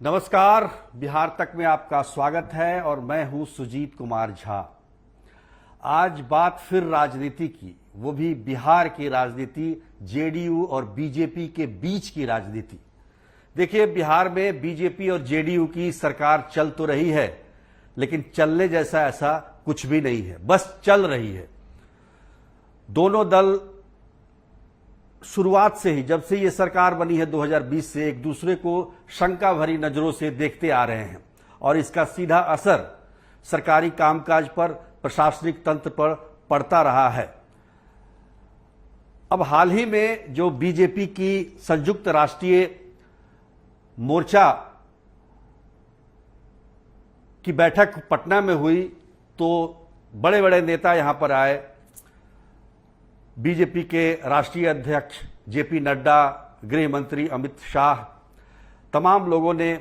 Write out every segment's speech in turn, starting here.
नमस्कार। बिहार तक में आपका स्वागत है और मैं हूं सुजीत कुमार झा। आज बात फिर राजनीति की, वो भी बिहार की राजनीति, जेडीयू और बीजेपी के बीच की राजनीति। देखिए, बिहार में बीजेपी और जेडीयू की सरकार चल तो रही है, लेकिन चलने जैसा ऐसा कुछ भी नहीं है, बस चल रही है। दोनों दल शुरुआत से ही, जब से ये सरकार बनी है 2020 से, एक दूसरे को शंका भरी नजरों से देखते आ रहे हैं और इसका सीधा असर सरकारी कामकाज पर, प्रशासनिक तंत्र पर पड़ता रहा है। अब हाल ही में जो बीजेपी की संयुक्त राष्ट्रीय मोर्चा की बैठक पटना में हुई, तो बड़े बड़े नेता यहां पर आए। बीजेपी के राष्ट्रीय अध्यक्ष जेपी नड्डा, गृह मंत्री अमित शाह, तमाम लोगों ने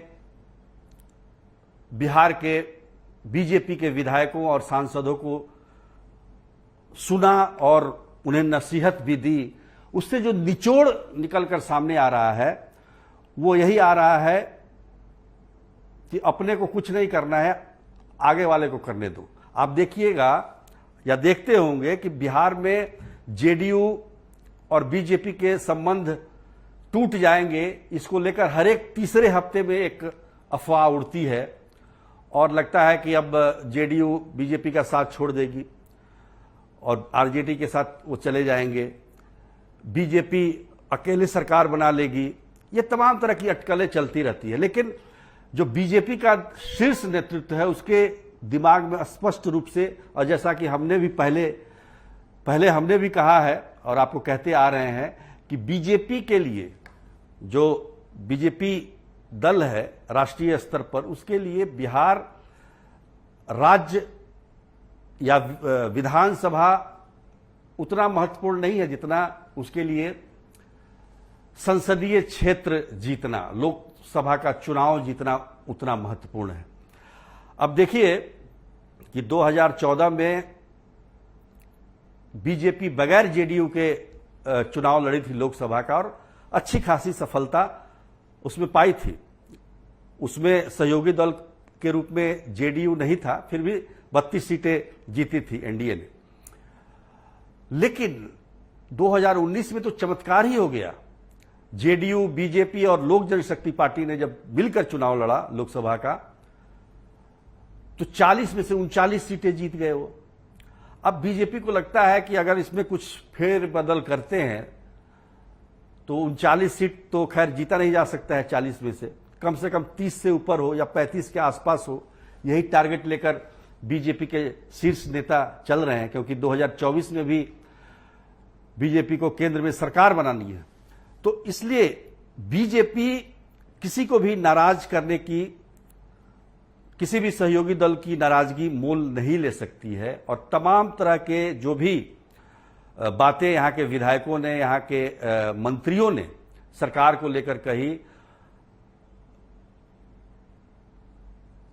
बिहार के बीजेपी के विधायकों और सांसदों को सुना और उन्हें नसीहत भी दी। उससे जो निचोड़ निकलकर सामने आ रहा है वो यही आ रहा है कि अपने को कुछ नहीं करना है, आगे वाले को करने दो। आप देखिएगा या देखते होंगे कि बिहार में जेडीयू और बीजेपी के संबंध टूट जाएंगे, इसको लेकर हर एक तीसरे हफ्ते में एक अफवाह उड़ती है और लगता है कि अब जेडीयू बीजेपी का साथ छोड़ देगी और आरजेडी के साथ वो चले जाएंगे, बीजेपी अकेले सरकार बना लेगी। ये तमाम तरह की अटकलें चलती रहती है, लेकिन जो बीजेपी का शीर्ष नेतृत्व है उसके दिमाग में स्पष्ट रूप से, और जैसा कि हमने भी पहले हमने भी कहा है और आपको कहते आ रहे हैं कि बीजेपी के लिए, जो बीजेपी दल है राष्ट्रीय स्तर पर, उसके लिए बिहार राज्य या विधानसभा उतना महत्वपूर्ण नहीं है जितना उसके लिए संसदीय क्षेत्र जीतना, लोकसभा का चुनाव जीतना उतना महत्वपूर्ण है। अब देखिए कि 2014 में बीजेपी बगैर जेडीयू के चुनाव लड़ी थी लोकसभा का और अच्छी खासी सफलता उसमें पाई थी। उसमें सहयोगी दल के रूप में जेडीयू नहीं था, फिर भी 32 सीटें जीती थी एनडीए ने। लेकिन 2019 में तो चमत्कार ही हो गया। जेडीयू, बीजेपी और लोक जनशक्ति पार्टी ने जब मिलकर चुनाव लड़ा लोकसभा का, तो 40 में से 39 सीटें जीत गए वो। अब बीजेपी को लगता है कि अगर इसमें कुछ फेर बदल करते हैं तो 39 सीट तो खैर जीता नहीं जा सकता है 40 में से कम 30 से ऊपर हो या 35 के आसपास हो। यही टारगेट लेकर बीजेपी के शीर्ष नेता चल रहे हैं, क्योंकि 2024 में भी बीजेपी को केंद्र में सरकार बनानी है। तो इसलिए बीजेपी किसी को भी नाराज करने की, किसी भी सहयोगी दल की नाराजगी मोल नहीं ले सकती है और तमाम तरह के जो भी बातें यहां के विधायकों ने, यहां के मंत्रियों ने सरकार को लेकर कही,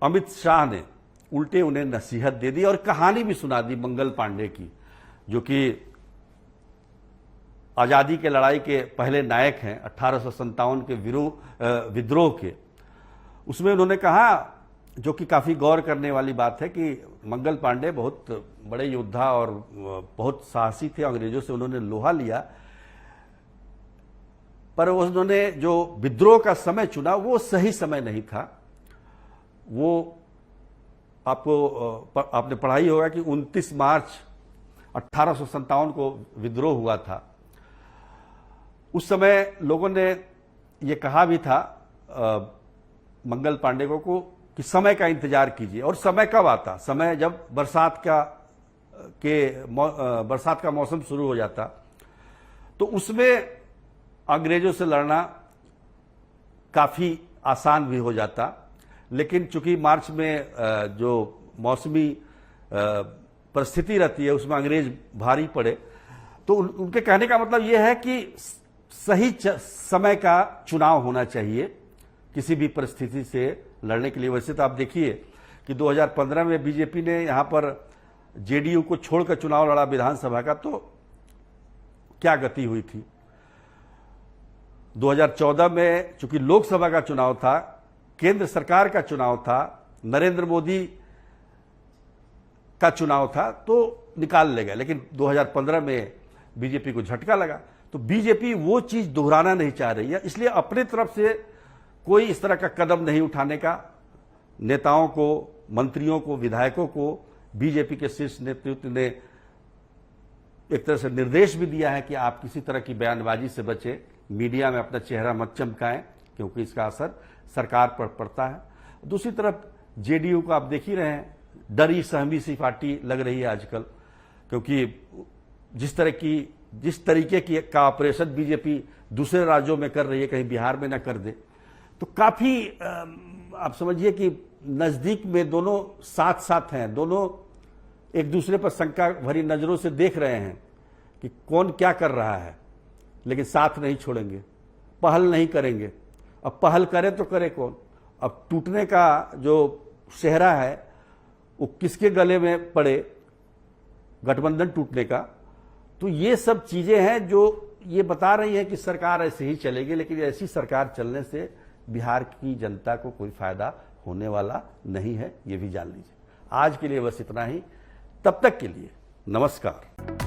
अमित शाह ने उल्टे उन्हें नसीहत दे दी और कहानी भी सुना दी मंगल पांडे की, जो कि आजादी के लड़ाई के पहले नायक हैं 1857 के विद्रोह के। उसमें उन्होंने कहा, जो कि काफी गौर करने वाली बात है, कि मंगल पांडे बहुत बड़े योद्धा और बहुत साहसी थे। अंग्रेजों से उन्होंने लोहा लिया, पर उन्होंने जो विद्रोह का समय चुना वो सही समय नहीं था। वो आपने पढ़ा ही होगा कि 29 मार्च 1857 को विद्रोह हुआ था। उस समय लोगों ने ये कहा भी था मंगल पांडे को कि समय का इंतजार कीजिए। और समय कब आता? समय जब बरसात का मौसम शुरू हो जाता, तो उसमें अंग्रेजों से लड़ना काफी आसान भी हो जाता। लेकिन चूंकि मार्च में जो मौसमी परिस्थिति रहती है उसमें अंग्रेज भारी पड़े, तो उनके कहने का मतलब यह है कि सही समय का चुनाव होना चाहिए किसी भी परिस्थिति से लड़ने के लिए। वैसे तो आप देखिए कि 2015 में बीजेपी ने यहां पर जेडीयू को छोड़कर चुनाव लड़ा विधानसभा का, तो क्या गति हुई थी। 2014 में चूंकि लोकसभा का चुनाव था, केंद्र सरकार का चुनाव था, नरेंद्र मोदी का चुनाव था, तो निकाल ले गए। लेकिन 2015 में बीजेपी को झटका लगा, तो बीजेपी वो चीज दोहराना नहीं चाह रही है, इसलिए अपने तरफ से कोई इस तरह का कदम नहीं उठाने का नेताओं को, मंत्रियों को, विधायकों को बीजेपी के शीर्ष नेतृत्व ने एक तरह से निर्देश भी दिया है कि आप किसी तरह की बयानबाजी से बचें, मीडिया में अपना चेहरा मत चमकाएं, क्योंकि इसका असर सरकार पर पड़ता है। दूसरी तरफ जेडीयू को आप देख ही रहे हैं, डरी सहमी सी पार्टी लग रही है आजकल, क्योंकि जिस तरीके की का ऑपरेशन बीजेपी दूसरे राज्यों में कर रही है, कहीं बिहार में ना कर दे, तो काफी आप समझिए कि नजदीक में दोनों साथ साथ हैं, दोनों एक दूसरे पर शंका भरी नजरों से देख रहे हैं कि कौन क्या कर रहा है, लेकिन साथ नहीं छोड़ेंगे, पहल नहीं करेंगे। अब पहल करे तो करे कौन? अब टूटने का जो सेहरा है वो किसके गले में पड़े, गठबंधन टूटने का। तो ये सब चीजें हैं जो ये बता रही है कि सरकार ऐसे ही चलेगी, लेकिन ऐसी सरकार चलने से बिहार की जनता को कोई फायदा होने वाला नहीं है, ये भी जान लीजिए। आज के लिए बस इतना ही, तब तक के लिए नमस्कार।